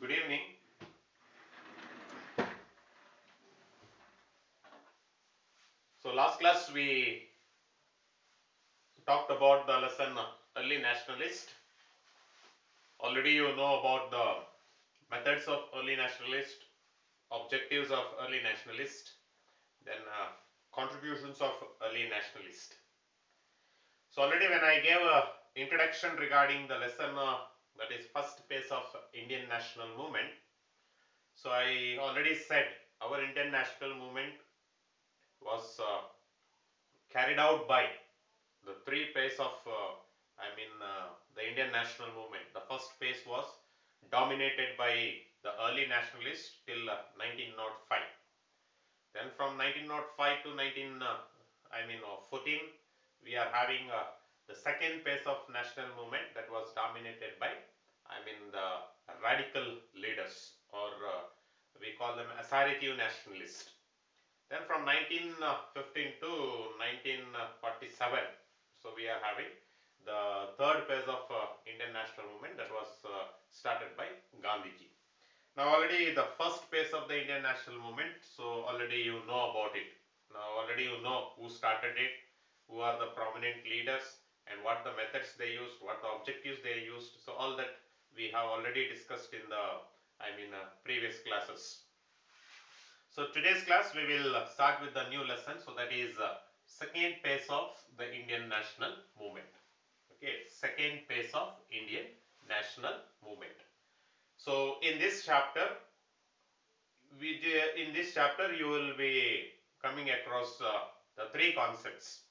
Good evening. So last class we talked about the lesson early nationalist. Already you know about the methods of early nationalist, objectives of early nationalist, then contributions of early nationalist. So already when I gave a introduction regarding the lesson that is first phase of Indian national movement. So I already said our Indian national movement was carried out by the three phase of the Indian national movement. The first phase was dominated by the early nationalists till 1905. Then from 1905 to 14, we are having the second phase of national movement that was dominated by the radical leaders, or we call them assertive nationalists. Then from 1915 to 1947, so we are having the third phase of Indian national movement that was started by Gandhiji. Now already the first phase of the Indian national movement, so already you know about it. Now already you know who started it, who are the prominent leaders, and what the methods they used, what the objectives they used. So all that we have already discussed in the previous classes. So today's class we will start with the new lesson. So that is second phase of the Indian national movement. Okay, second phase of Indian national movement. So in this chapter, you will be coming across the three concepts.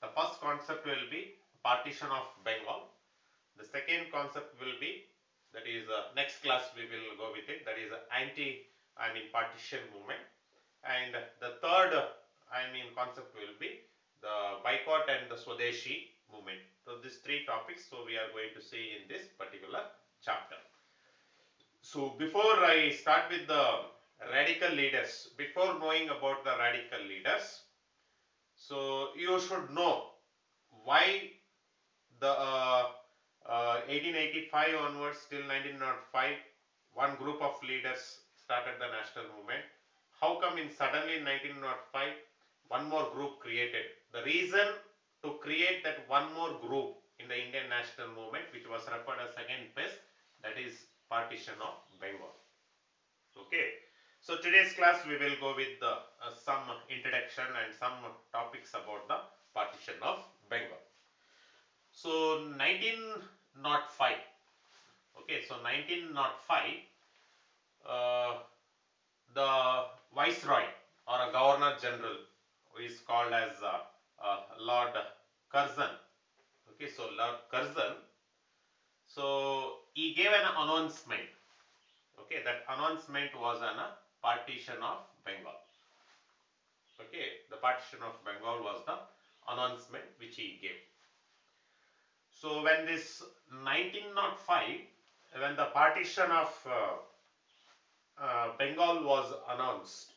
The first concept will be partition of Bengal. The second concept will be, that is next class we will go with it, that is partition movement. And the third concept will be the boycott and the Swadeshi movement. So these three topics, so we are going to see in this particular chapter. So before I start with the radical leaders, before knowing about the radical leaders, so you should know why the 1885 onwards till 1905, one group of leaders started the national movement. How come in suddenly in 1905 one more group created? The reason to create that one more group in the Indian national movement, which was referred as second phase, that is partition of Bengal. Okay. So today's class we will go with the, some introduction and some topics about the partition of Bengal. So 1905. Okay, so 1905, the Viceroy or a Governor General, who is called as Lord Curzon. Okay, so Lord Curzon, so he gave an announcement. Okay, that announcement was on a partition of Bengal. Okay, the partition of Bengal was the announcement which he gave. So when this 1905, when the partition of Bengal was announced,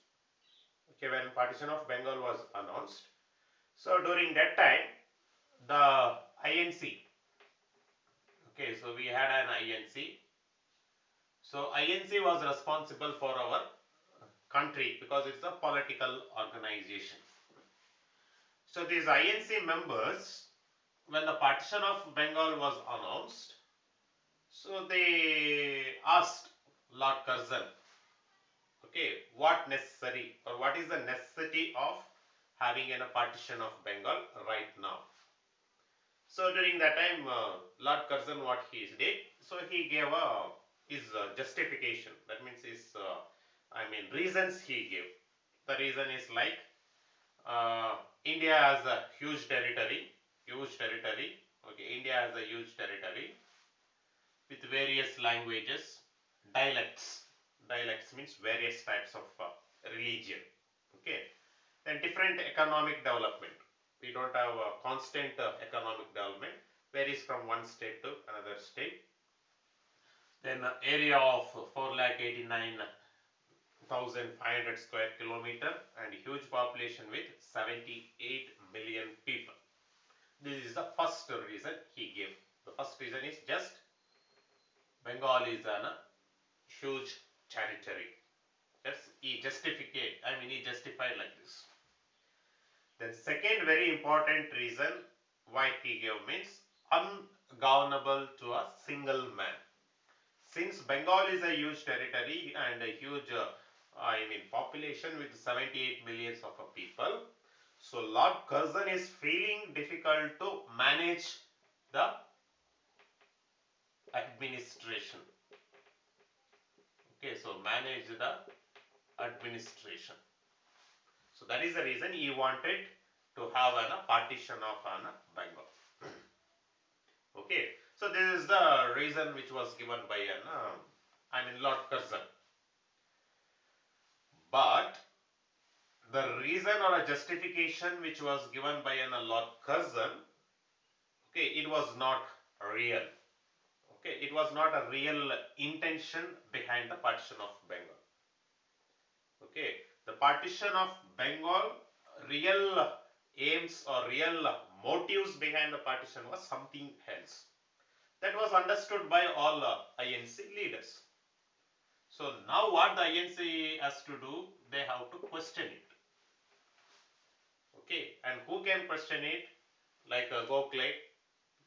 okay, when partition of Bengal was announced, so during that time, the INC, okay, so we had an INC. So INC was responsible for our country because it's a political organization. So these INC members, when the partition of Bengal was announced, so they asked Lord Curzon, okay, what necessary or what is the necessity of having a partition of Bengal right now. So during that time, Lord Curzon, what he did, so he gave his justification. That means his, reasons he gave. The reason is like, India has a huge territory. Okay, India has a huge territory with various languages, dialects. Dialects means various types of religion. Okay, then different economic development. We don't have a constant economic development. Varies from one state to another state. Then area of 4,89,500 square kilometer and huge population with 78 million people. This is the first reason he gave. The first reason is just Bengal is a huge territory. Yes, he justified like this. Then second very important reason why he gave means ungovernable to a single man. Since Bengal is a huge territory and a huge population with 78 millions of people, so Lord Curzon is feeling difficult to manage the administration. Okay, so manage the administration. So that is the reason he wanted to have a partition of Bengal. Okay, so this is the reason which was given by Lord Curzon. But the reason or a justification which was given by Lord Curzon, okay, it was not real. Okay, it was not a real intention behind the partition of Bengal. Okay, the partition of Bengal, real aims or real motives behind the partition was something else. That was understood by all INC leaders. So now what the INC has to do, they have to question it. Okay, and who can question it? Like Gokhale,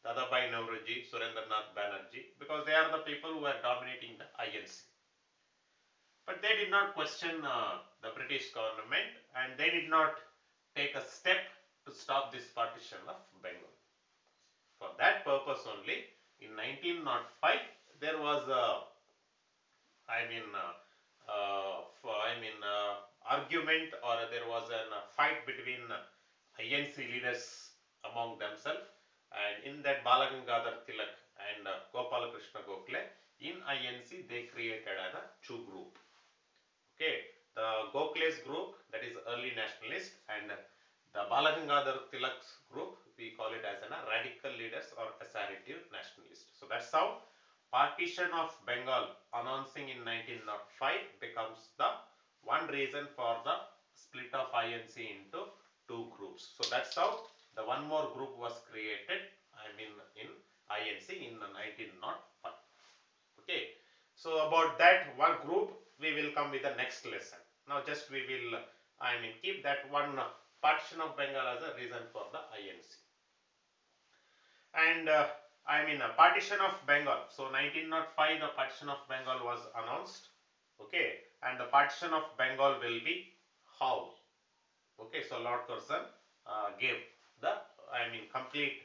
Dadabhai Naoroji, Surendranath Banerjee, because they are the people who are dominating the INC. But they did not question the British government, and they did not take a step to stop this partition of Bengal. For that purpose only, in 1905, there was a argument, or there was a fight between INC leaders among themselves, and in that Balagangadhar Tilak and Gopalakrishna Gokhale, in INC they created a two group. Okay, the Gokhale's group, that is early nationalist, and the Balagangadhar Tilak's group, we call it as a radical leaders or assertive nationalist. So that's how partition of Bengal announcing in 1905 becomes the one reason for the split of INC into two groups. So that's how the one more group was created, in INC in 1905. Okay, so about that one group we will come with the next lesson. Now just we will keep that one partition of Bengal as a reason for the INC. And partition of Bengal. So 1905 the partition of Bengal was announced. Okay, and the partition of Bengal will be how? Okay, so Lord Curzon gave the complete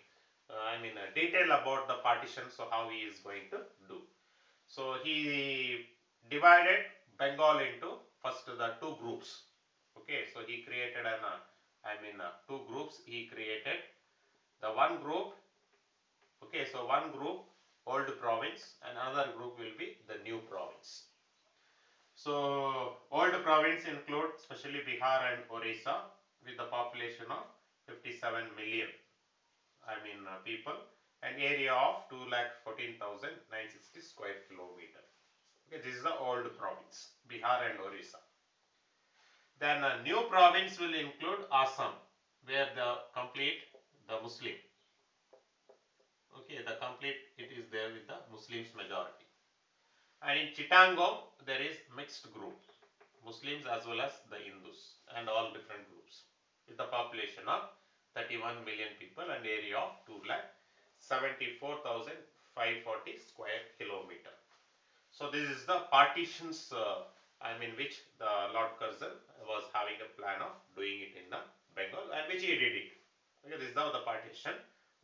detail about the partition. So how he is going to do. So he divided Bengal into first the two groups. Okay, so he created two groups. He created the one group. Okay, so one group old province and another group will be the new province. So old province include especially Bihar and Orissa with the population of 57 million people, and area of 2,14,960 square kilometer. Okay, this is the old province, Bihar and Orissa. Then a new province will include Assam, where the Muslim. Okay, it is there with the Muslims majority. And in Chittagong, there is mixed group, Muslims as well as the Hindus, and all different groups, with the population of 31 million people and area of 2,74,540 square kilometer. So this is the partitions which the Lord Curzon was having a plan of doing it in the Bengal, and which he did it. Okay, this is how the partition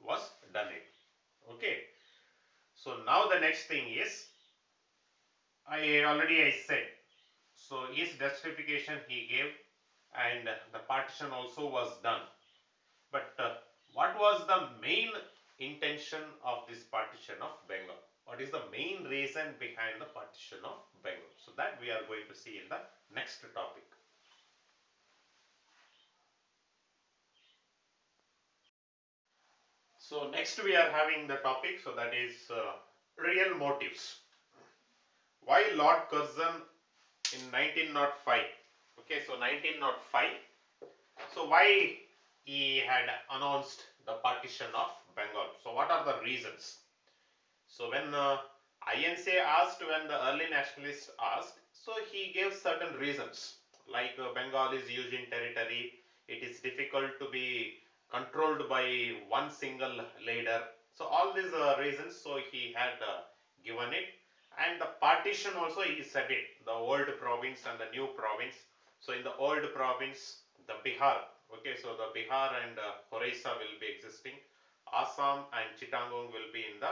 was done it. Okay, so now the next thing is, I said, so his justification he gave, and the partition also was done. But what was the main intention of this partition of Bengal? What is the main reason behind the partition of Bengal? So that we are going to see in the next topic. So next we are having the topic, so that is real motives. Why Lord Curzon in 1905? Okay, so 1905. So why he had announced the partition of Bengal? So what are the reasons? So when INC asked when the early nationalists asked, so he gave certain reasons like Bengal is huge in territory, it is difficult to be controlled by one single leader. So all these reasons, so he had given it, and the partition also he said it, the old province and the new province. So in the old province, the Bihar, okay, so the Bihar and Orissa will be existing. Assam and Chittagong will be in the,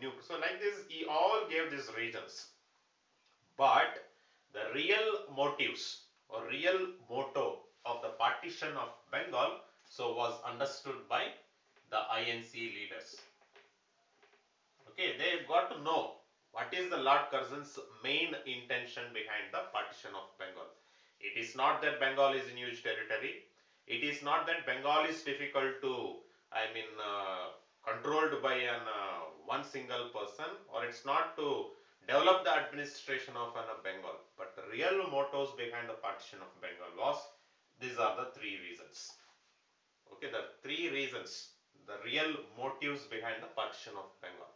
new. So like this, he all gave these regions. But the real motives or real motto of the partition of Bengal, so was understood by the INC leaders. Okay, they got to know what is the Lord Curzon's main intention behind the partition of Bengal. It is not that Bengal is in huge territory. It is not that Bengal is difficult to, controlled by one single person, or it's not to develop the administration of Bengal. But the real mottos behind the partition of Bengal was, these are the three reasons. Okay, the three reasons, the real motives behind the partition of Bengal.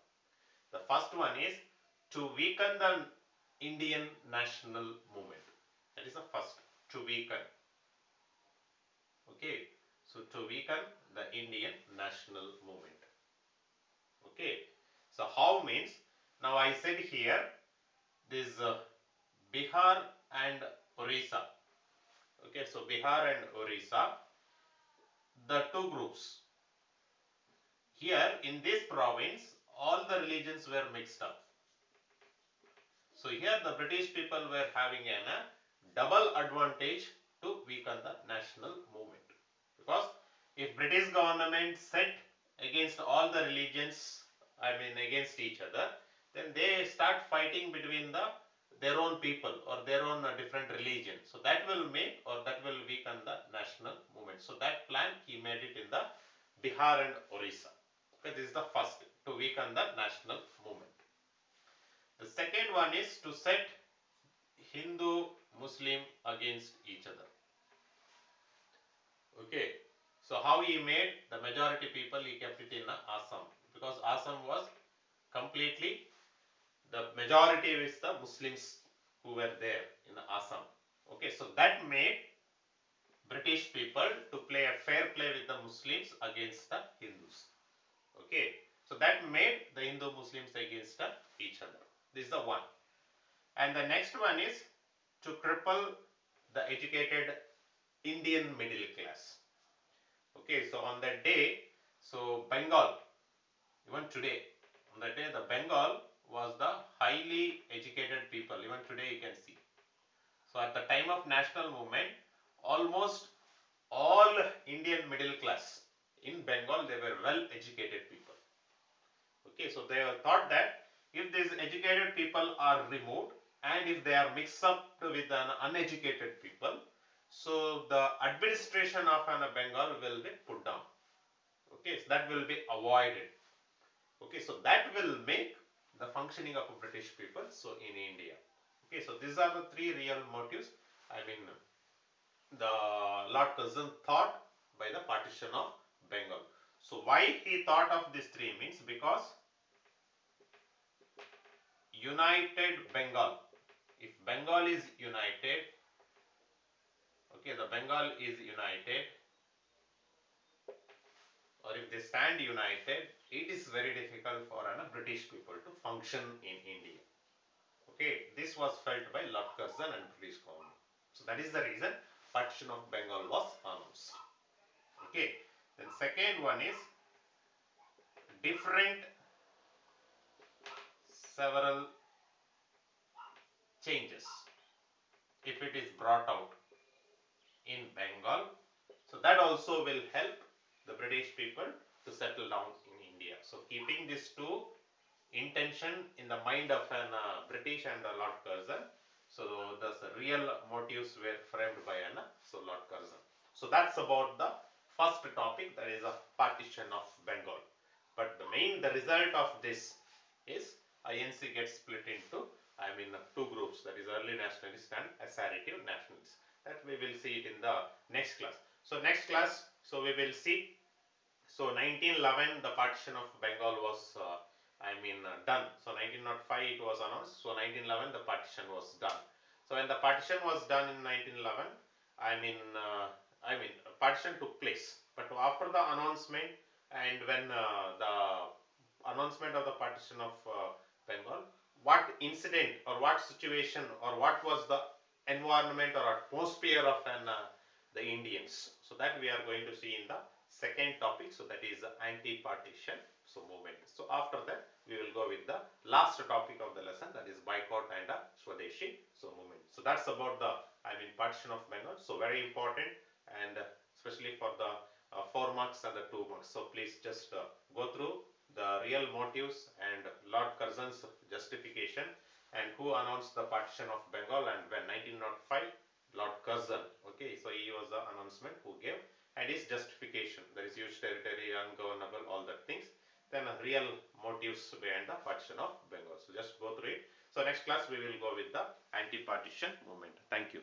The first one is to weaken the Indian national movement. That is the first, to weaken. Okay, so to weaken the Indian national movement. Okay, so how means, now I said here, this Bihar and Orissa. Okay, so Bihar and Orissa, the two groups. Here in this province, all the religions were mixed up. So here the British people were having a double advantage to weaken the national movement. Because if British government set against all the religions, against each other, then they start fighting between their own people or their own different religion. So that will make, or that will weaken the national movement. So that plan he made it in the Bihar and Orissa. Okay, this is the first, to weaken the national movement. The second one is to set Hindu, Muslim against each other. Okay, so how he made the majority people, he kept it in Assam, because Assam was completely, the majority is the Muslims who were there in Assam. Okay, so that made British people to play a fair play with the Muslims against the Hindus. Okay, so that made the Hindu Muslims against each other. This is the one. And the next one is to cripple the educated Indian middle class. Okay, so on that day, so Bengal, even today, on that day, the Bengal was the highly educated people. Even today you can see. So at the time of national movement, almost all Indian middle class in Bengal, they were well educated people. Okay, so they thought that if these educated people are removed and if they are mixed up with an uneducated people, so the administration of Bengal will be put down. Okay, so that will be avoided. Okay, so that will make the functioning of a British people so in India. Okay, so these are the three real motives. The Lord Curzon thought by the partition of Bengal. So why he thought of these three means, because united Bengal, if Bengal is united, okay, the Bengal is united, or if they stand united, it is very difficult for British people to function in India. Okay, this was felt by Lord Curzon and British government. So that is the reason partition of Bengal was announced. Okay, then second one is different several changes if it is brought out in Bengal. So that also will help the British people to settle down in India. So keeping these two intention in the mind of an British and Lord Curzon, so the real motives were framed by Lord Curzon. So that's about the first topic, that is a partition of Bengal. But the result of this is INC gets split into two groups, that is early nationalist and assertive nationalists. That we will see it in the next class. So next class, so we will see, so 1911 the partition of Bengal was done. So 1905 it was announced. So 1911 the partition was done. So when the partition was done in 1911, partition took place. But after the announcement and when the announcement of the partition of Bengal, what incident or what situation or what was the environment or atmosphere of the Indians? So that we are going to see in the second topic. So that is anti-partition movement. So after that we will go with the last topic of the lesson, that is boycott and Swadeshi movement. So that's about the partition of Bengal. So very important, and especially for the 4 marks and the 2 marks. So please just go through the real motives and Lord Curzon's justification and who announced the partition of Bengal and when 1905, Lord Curzon. Okay, so he was the announcement who gave, and his justification, that is huge territory, ungovernable, all that things. Then real motives behind the partition of Bengal. So just go through it. So next class we will go with the anti-partition movement. Thank you.